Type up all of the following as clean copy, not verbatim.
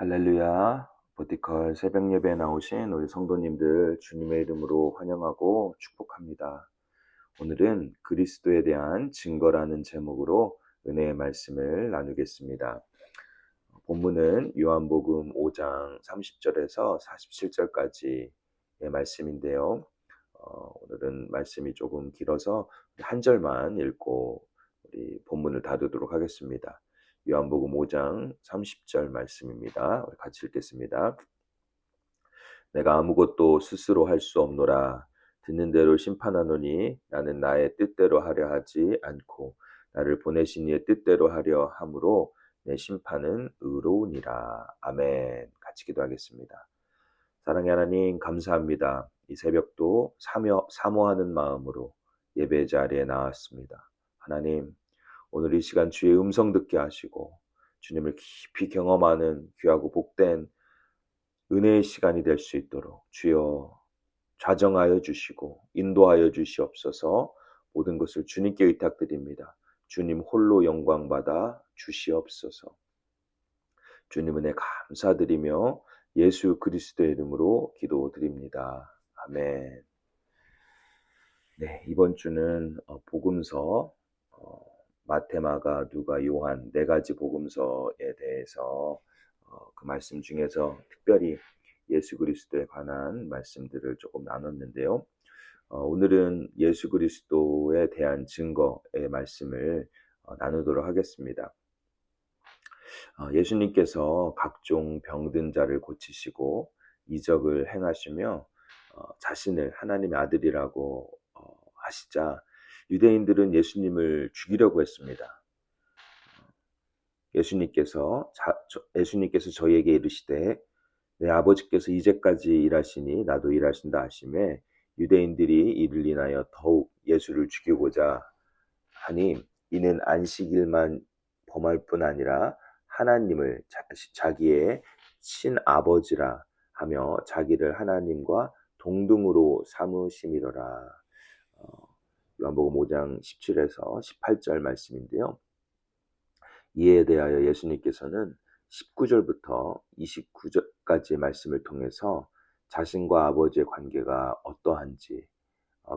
할렐루야, 보티컬 새벽 예배에 나오신 우리 성도님들 주님의 이름으로 환영하고 축복합니다. 오늘은 그리스도에 대한 증거라는 제목으로 은혜의 말씀을 나누겠습니다. 본문은 요한복음 5장 30절에서 47절까지의 말씀인데요. 오늘은 말씀이 조금 길어서 한 절만 읽고 우리 본문을 다루도록 하겠습니다. 요한복음 5장 30절 말씀입니다. 우리 같이 읽겠습니다. 내가 아무것도 스스로 할 수 없노라. 듣는 대로 심판하노니 나는 나의 뜻대로 하려 하지 않고 나를 보내신 이의 뜻대로 하려 함으로 내 심판은 의로우니라. 아멘. 같이 기도하겠습니다. 사랑의 하나님 감사합니다. 이 새벽도 사모하는 마음으로 예배 자리에 나왔습니다. 하나님, 오늘 이 시간 주의 음성 듣게 하시고 주님을 깊이 경험하는 귀하고 복된 은혜의 시간이 될 수 있도록 주여 좌정하여 주시고 인도하여 주시옵소서. 모든 것을 주님께 의탁드립니다. 주님 홀로 영광 받아 주시옵소서. 주님 은혜 감사드리며 예수 그리스도의 이름으로 기도드립니다. 아멘. 네, 이번 주는 복음서 마태, 마가, 누가, 요한 네 가지 복음서에 대해서 그 말씀 중에서 특별히 예수 그리스도에 관한 말씀들을 조금 나눴는데요. 오늘은 예수 그리스도에 대한 증거의 말씀을 나누도록 하겠습니다. 예수님께서 각종 병든 자를 고치시고 이적을 행하시며 자신을 하나님의 아들이라고 하시자 유대인들은 예수님을 죽이려고 했습니다. 예수님께서 저희에게 이르시되 내 아버지께서 이제까지 일하시니 나도 일하신다 하시매 유대인들이 이를 인하여 더욱 예수를 죽이고자 하니 이는 안식일만 범할 뿐 아니라 하나님을 자기의 친아버지라 하며 자기를 하나님과 동등으로 삼으심이로라. 요한복음 5장 17에서 18절 말씀인데요. 이에 대하여 예수님께서는 19절부터 29절까지의 말씀을 통해서 자신과 아버지의 관계가 어떠한지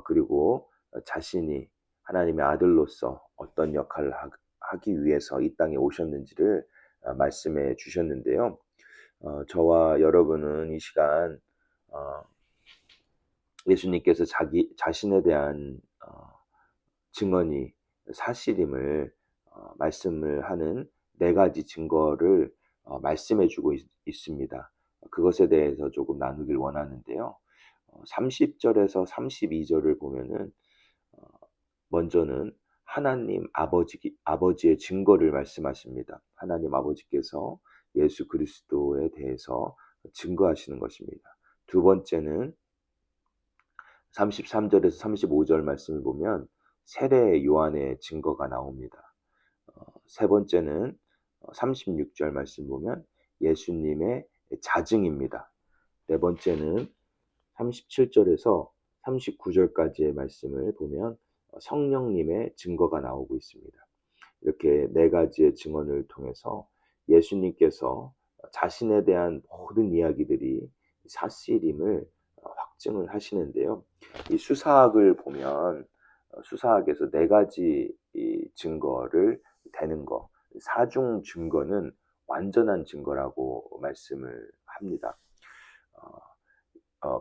그리고 자신이 하나님의 아들로서 어떤 역할을 하기 위해서 이 땅에 오셨는지를 말씀해 주셨는데요. 저와 여러분은 이 시간 예수님께서 자신에 대한 증언이 사실임을 말씀을 하는 네 가지 증거를 말씀해 주고 있습니다. 그것에 대해서 조금 나누길 원하는데요. 30절에서 32절을 보면은 먼저는 하나님 아버지의 증거를 말씀하십니다. 하나님 아버지께서 예수 그리스도에 대해서 증거하시는 것입니다. 두 번째는 33절에서 35절 말씀을 보면 세례 요한의 증거가 나옵니다. 세 번째는 36절 말씀 보면 예수님의 자증입니다. 네 번째는 37절에서 39절까지의 말씀을 보면 성령님의 증거가 나오고 있습니다. 이렇게 네 가지의 증언을 통해서 예수님께서 자신에 대한 모든 이야기들이 사실임을 확증을 하시는데요. 이 수사학을 보면 수사학에서 네 가지 증거를 대는 거, 사중 증거는 완전한 증거라고 말씀을 합니다.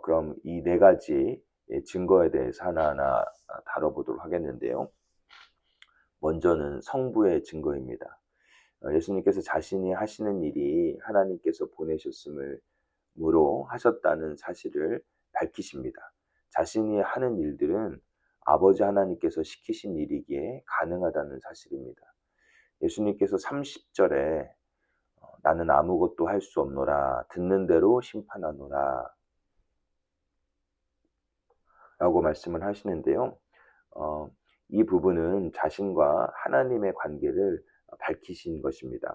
그럼 이 네 가지 증거에 대해서 하나하나 다뤄보도록 하겠는데요. 먼저는 성부의 증거입니다. 예수님께서 자신이 하시는 일이 하나님께서 보내셨음으로 하셨다는 사실을 밝히십니다. 자신이 하는 일들은 아버지 하나님께서 시키신 일이기에 가능하다는 사실입니다. 예수님께서 30절에 나는 아무것도 할 수 없노라 듣는 대로 심판하노라 라고 말씀을 하시는데요. 이 부분은 자신과 하나님의 관계를 밝히신 것입니다.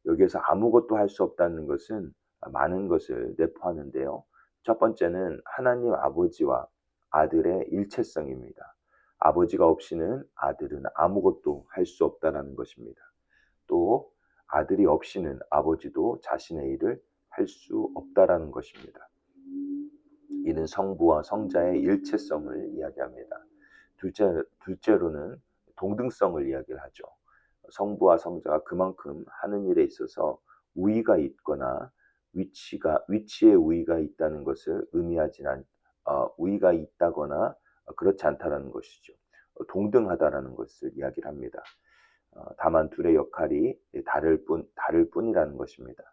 여기에서 아무것도 할 수 없다는 것은 많은 것을 내포하는데요. 첫 번째는 하나님 아버지와 아들의 일체성입니다. 아버지가 없이는 아들은 아무것도 할 수 없다는 것입니다. 또 아들이 없이는 아버지도 자신의 일을 할 수 없다라는 것입니다. 이는 성부와 성자의 일체성을 이야기합니다. 둘째로는 동등성을 이야기를 하죠. 성부와 성자가 그만큼 하는 일에 있어서 우위가 있거나 위치에 우위가 있다는 것을 우위가 있다거나 그렇지 않다라는 것이죠. 동등하다라는 것을 이야기를 합니다. 다만 둘의 역할이 다를 뿐이라는 것입니다.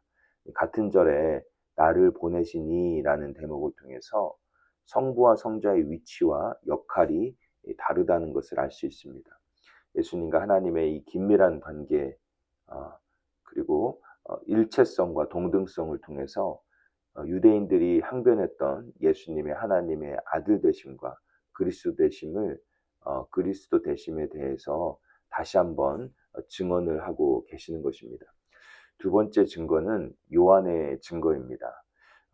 같은 절에 나를 보내시니라는 대목을 통해서 성부와 성자의 위치와 역할이 다르다는 것을 알 수 있습니다. 예수님과 하나님의 이 긴밀한 관계, 그리고 일체성과 동등성을 통해서 유대인들이 항변했던 예수님의 하나님의 아들 되심과 그리스도 되심에 대해서 다시 한번 증언을 하고 계시는 것입니다. 두 번째 증거는 요한의 증거입니다.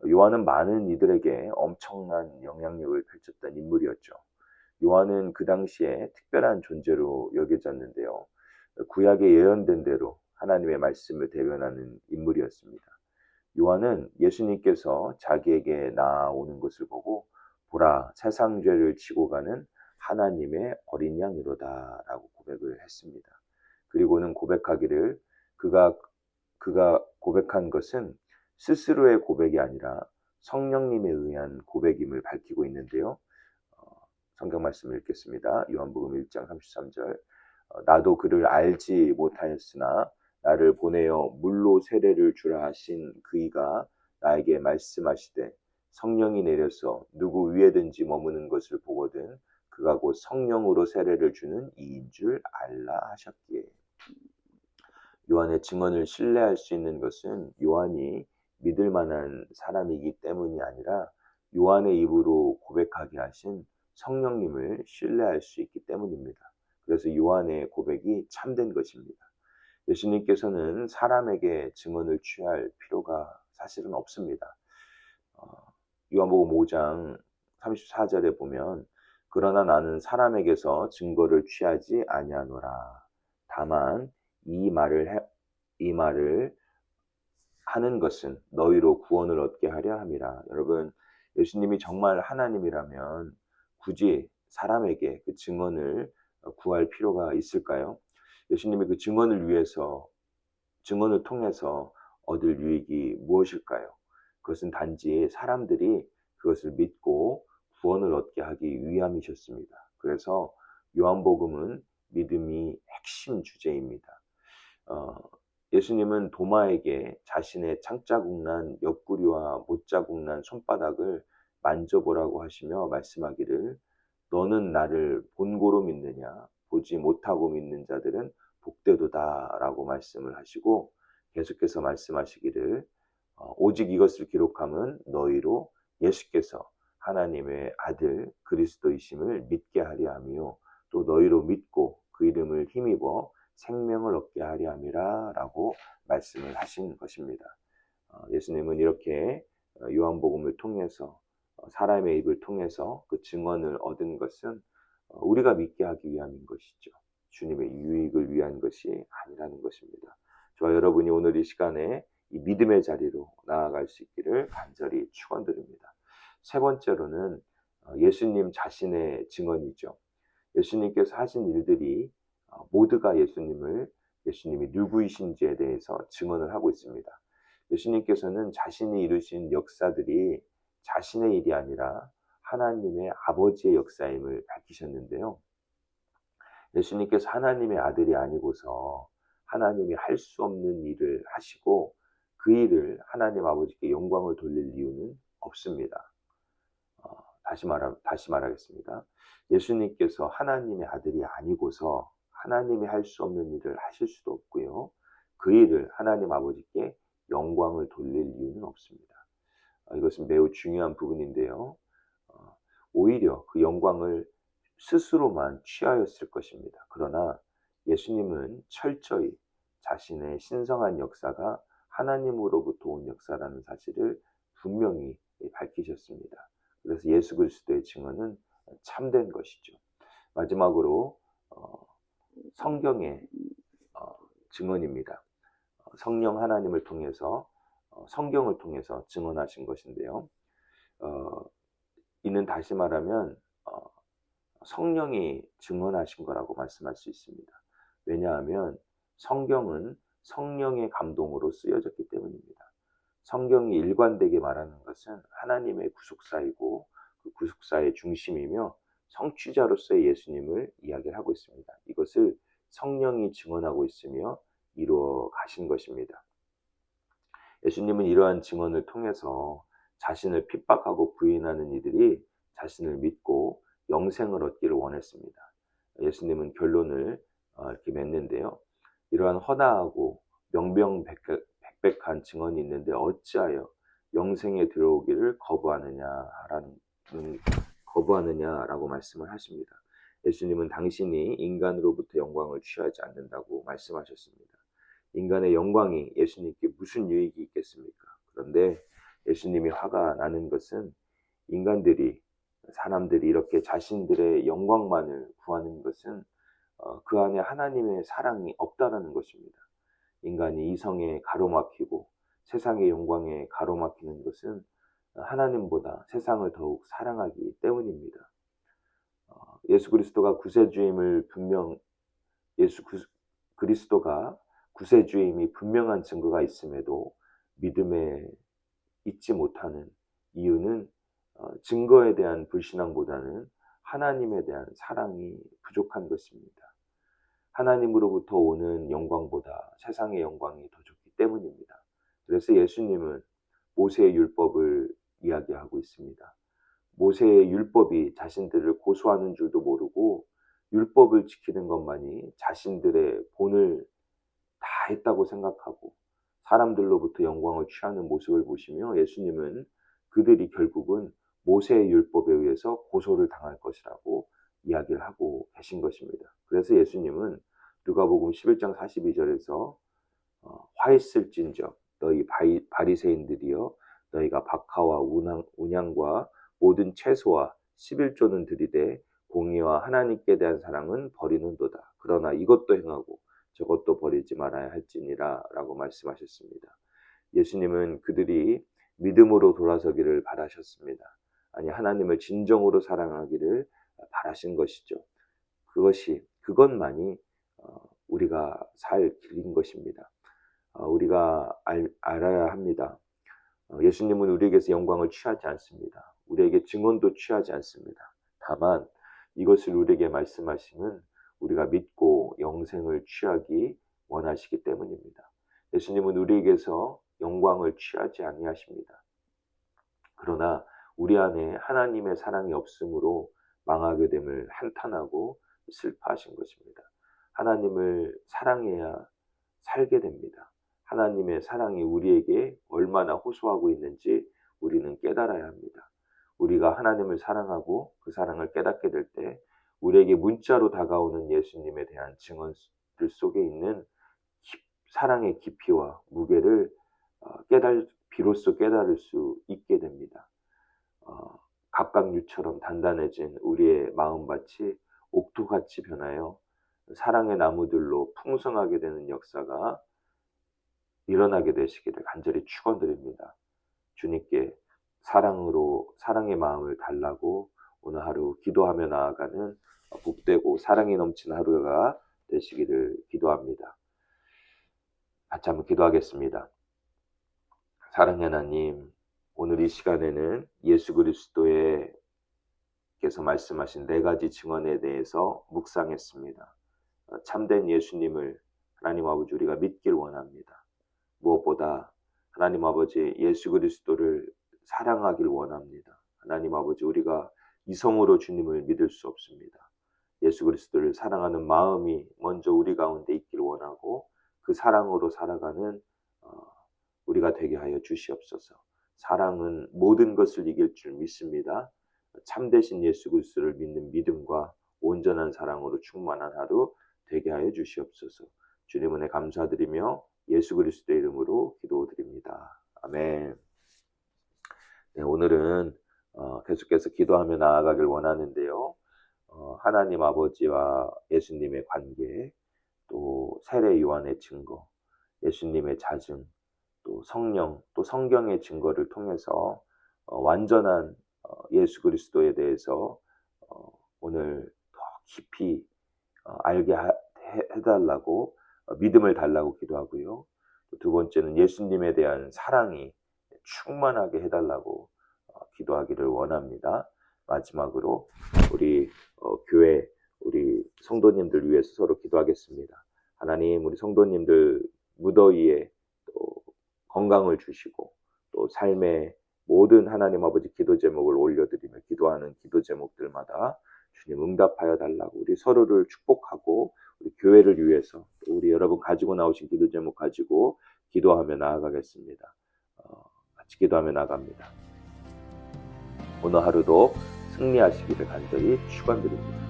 요한은 많은 이들에게 엄청난 영향력을 펼쳤던 인물이었죠. 요한은 그 당시에 특별한 존재로 여겨졌는데요. 구약에 예언된 대로 하나님의 말씀을 대변하는 인물이었습니다. 요한은 예수님께서 자기에게 나아오는 것을 보고 보라, 세상 죄를 지고 가는 하나님의 어린 양이로다 라고 고백을 했습니다. 그리고는 고백하기를 그가 고백한 것은 스스로의 고백이 아니라 성령님에 의한 고백임을 밝히고 있는데요. 성경 말씀을 읽겠습니다. 요한복음 1장 33절. 나도 그를 알지 못하였으나 나를 보내어 물로 세례를 주라 하신 그이가 나에게 말씀하시되 성령이 내려서 누구 위에든지 머무는 것을 보거든 그가 곧 성령으로 세례를 주는 이인 줄 알라 하셨기에. 요한의 증언을 신뢰할 수 있는 것은 요한이 믿을 만한 사람이기 때문이 아니라 요한의 입으로 고백하게 하신 성령님을 신뢰할 수 있기 때문입니다. 그래서 요한의 고백이 참된 것입니다. 예수님께서는 사람에게 증언을 취할 필요가 사실은 없습니다. 요한복음 5장 34절에 보면 그러나 나는 사람에게서 증거를 취하지 아니하노라. 다만 이 말을 하는 것은 너희로 구원을 얻게 하려 함이라. 여러분, 예수님이 정말 하나님이라면 굳이 사람에게 그 증언을 구할 필요가 있을까요? 예수님이 그 증언을 통해서 얻을 유익이 무엇일까요? 그것은 단지 사람들이 그것을 믿고 구원을 얻게 하기 위함이셨습니다. 그래서 요한복음은 믿음이 핵심 주제입니다. 예수님은 도마에게 자신의 창자국난 옆구리와 못자국난 손바닥을 만져보라고 하시며 말씀하기를 너는 나를 본고로 믿느냐 보지 못하고 믿는 자들은 복되도다 라고 말씀을 하시고 계속해서 말씀하시기를 오직 이것을 기록함은 너희로 예수께서 하나님의 아들 그리스도이심을 믿게 하려 함이요 또 너희로 믿고 그 이름을 힘입어 생명을 얻게 하려 함이라 라고 말씀을 하신 것입니다. 예수님은 이렇게 요한복음을 통해서 사람의 입을 통해서 그 증언을 얻은 것은 우리가 믿게 하기 위함인 것이죠. 주님의 유익을 위한 것이 아니라는 것입니다. 저와 여러분이 오늘 이 시간에 이 믿음의 자리로 나아갈 수 있기를 간절히 축원드립니다. 세 번째로는 예수님 자신의 증언이죠. 예수님께서 하신 일들이 모두가 예수님이 누구이신지에 대해서 증언을 하고 있습니다. 예수님께서는 자신이 이루신 역사들이 자신의 일이 아니라 하나님의 아버지의 역사임을 밝히셨는데요. 예수님께서 하나님의 아들이 아니고서 하나님이 할 수 없는 일을 하시고 그 일을 하나님 아버지께 영광을 돌릴 이유는 없습니다. 다시 말하겠습니다. 예수님께서 하나님의 아들이 아니고서 하나님이 할 수 없는 일을 하실 수도 없고요. 그 일을 하나님 아버지께 영광을 돌릴 이유는 없습니다. 이것은 매우 중요한 부분인데요. 오히려 그 영광을 스스로만 취하였을 것입니다. 그러나 예수님은 철저히 자신의 신성한 역사가 하나님으로부터 온 역사라는 사실을 분명히 밝히셨습니다. 그래서 예수 그리스도의 증언은 참된 것이죠. 마지막으로 성경의 증언입니다. 성령 하나님을 통해서 성경을 통해서 증언하신 것인데요. 이는 다시 말하면 성령이 증언하신 거라고 말씀할 수 있습니다. 왜냐하면 성경은 성령의 감동으로 쓰여졌기 때문입니다. 성경이 일관되게 말하는 것은 하나님의 구속사이고 그 구속사의 중심이며 성취자로서의 예수님을 이야기를 하고 있습니다. 이것을 성령이 증언하고 있으며 이루어 가신 것입니다. 예수님은 이러한 증언을 통해서 자신을 핍박하고 부인하는 이들이 자신을 믿고 영생을 얻기를 원했습니다. 예수님은 결론을 이렇게 맺는데요. 이러한 허다하고 명명백백한 증언이 있는데 어찌하여 영생에 들어오기를 거부하느냐라고 말씀을 하십니다. 예수님은 당신이 인간으로부터 영광을 취하지 않는다고 말씀하셨습니다. 인간의 영광이 예수님께 무슨 유익이 있겠습니까? 그런데 예수님이 화가 나는 것은 사람들이 이렇게 자신들의 영광만을 구하는 것은 그 안에 하나님의 사랑이 없다라는 것입니다. 인간이 이성에 가로막히고 세상의 영광에 가로막히는 것은 하나님보다 세상을 더욱 사랑하기 때문입니다. 예수 그리스도가 구세주임이 분명한 증거가 있음에도 믿음에 있지 못하는 이유는 증거에 대한 불신앙보다는 하나님에 대한 사랑이 부족한 것입니다. 하나님으로부터 오는 영광보다 세상의 영광이 더 좋기 때문입니다. 그래서 예수님은 모세의 율법을 이야기하고 있습니다. 모세의 율법이 자신들을 고소하는 줄도 모르고 율법을 지키는 것만이 자신들의 본을 다 했다고 생각하고 사람들로부터 영광을 취하는 모습을 보시며 예수님은 그들이 결국은 모세의 율법에 의해서 고소를 당할 것이라고 이야기를 하고 계신 것입니다. 그래서 예수님은 누가복음 11장 42절에서 화했을진저 너희 바리새인들이여 너희가 박하와 운향과 모든 채소와 11조는 들이되 공의와 하나님께 대한 사랑은 버리는도다. 그러나 이것도 행하고 저것도 버리지 말아야 할지니라 라고 말씀하셨습니다. 예수님은 그들이 믿음으로 돌아서기를 바라셨습니다. 아니 하나님을 진정으로 사랑하기를 바라신 것이죠. 그것만이 우리가 살 길인 것입니다. 우리가 알아야 합니다. 예수님은 우리에게서 영광을 취하지 않습니다. 우리에게 증언도 취하지 않습니다. 다만 이것을 우리에게 말씀하시는 우리가 믿고 영생을 취하기 원하시기 때문입니다. 예수님은 우리에게서 영광을 취하지 아니하십니다. 그러나 우리 안에 하나님의 사랑이 없으므로 망하게 됨을 한탄하고 슬퍼하신 것입니다. 하나님을 사랑해야 살게 됩니다. 하나님의 사랑이 우리에게 얼마나 호소하고 있는지 우리는 깨달아야 합니다. 우리가 하나님을 사랑하고 그 사랑을 깨닫게 될 때 우리에게 문자로 다가오는 예수님에 대한 증언들 속에 있는 사랑의 깊이와 무게를 비로소 깨달을 수 있게 됩니다. 갑각류처럼 단단해진 우리의 마음밭이 옥토같이 변하여 사랑의 나무들로 풍성하게 되는 역사가 일어나게 되시기를 간절히 축원드립니다. 주님께 사랑의 마음을 달라고 오늘 하루 기도하며 나아가는 복되고 사랑이 넘치는 하루가 되시기를 기도합니다. 같이 한번 기도하겠습니다. 사랑의 하나님, 오늘 이 시간에는 예수 그리스도께서 말씀하신 4가지 증언에 대해서 묵상했습니다. 참된 예수님을 하나님 아버지 우리가 믿길 원합니다. 무엇보다 하나님 아버지 예수 그리스도를 사랑하길 원합니다. 하나님 아버지 우리가 이성으로 주님을 믿을 수 없습니다. 예수 그리스도를 사랑하는 마음이 먼저 우리 가운데 있길 원하고 그 사랑으로 살아가는 우리가 되게 하여 주시옵소서. 사랑은 모든 것을 이길 줄 믿습니다. 참되신 예수 그리스도를 믿는 믿음과 온전한 사랑으로 충만한 하루 되게 하여 주시옵소서. 주님 은혜 감사드리며 예수 그리스도의 이름으로 기도드립니다. 아멘. 네, 오늘은 계속해서 기도하며 나아가길 원하는데요. 하나님 아버지와 예수님의 관계, 또 세례 요한의 증거, 예수님의 자증, 또 성령, 또 성경의 증거를 통해서 완전한 예수 그리스도에 대해서 오늘 더 깊이 알게 해달라고 믿음을 달라고 기도하고요. 두 번째는 예수님에 대한 사랑이 충만하게 해달라고 기도하기를 원합니다. 마지막으로 우리 교회, 우리 성도님들 위해서 서로 기도하겠습니다. 하나님, 우리 성도님들 무더위에 또 건강을 주시고 또 삶의 모든 하나님 아버지 기도 제목을 올려드리며 기도하는 기도 제목들마다 주님 응답하여 달라고 우리 서로를 축복하고 우리 교회를 위해서 또 우리 여러분 가지고 나오신 기도 제목 가지고 기도하며 나아가겠습니다. 같이 기도하며 나갑니다. 오늘 하루도 승리하시기를 간절히 축원드립니다.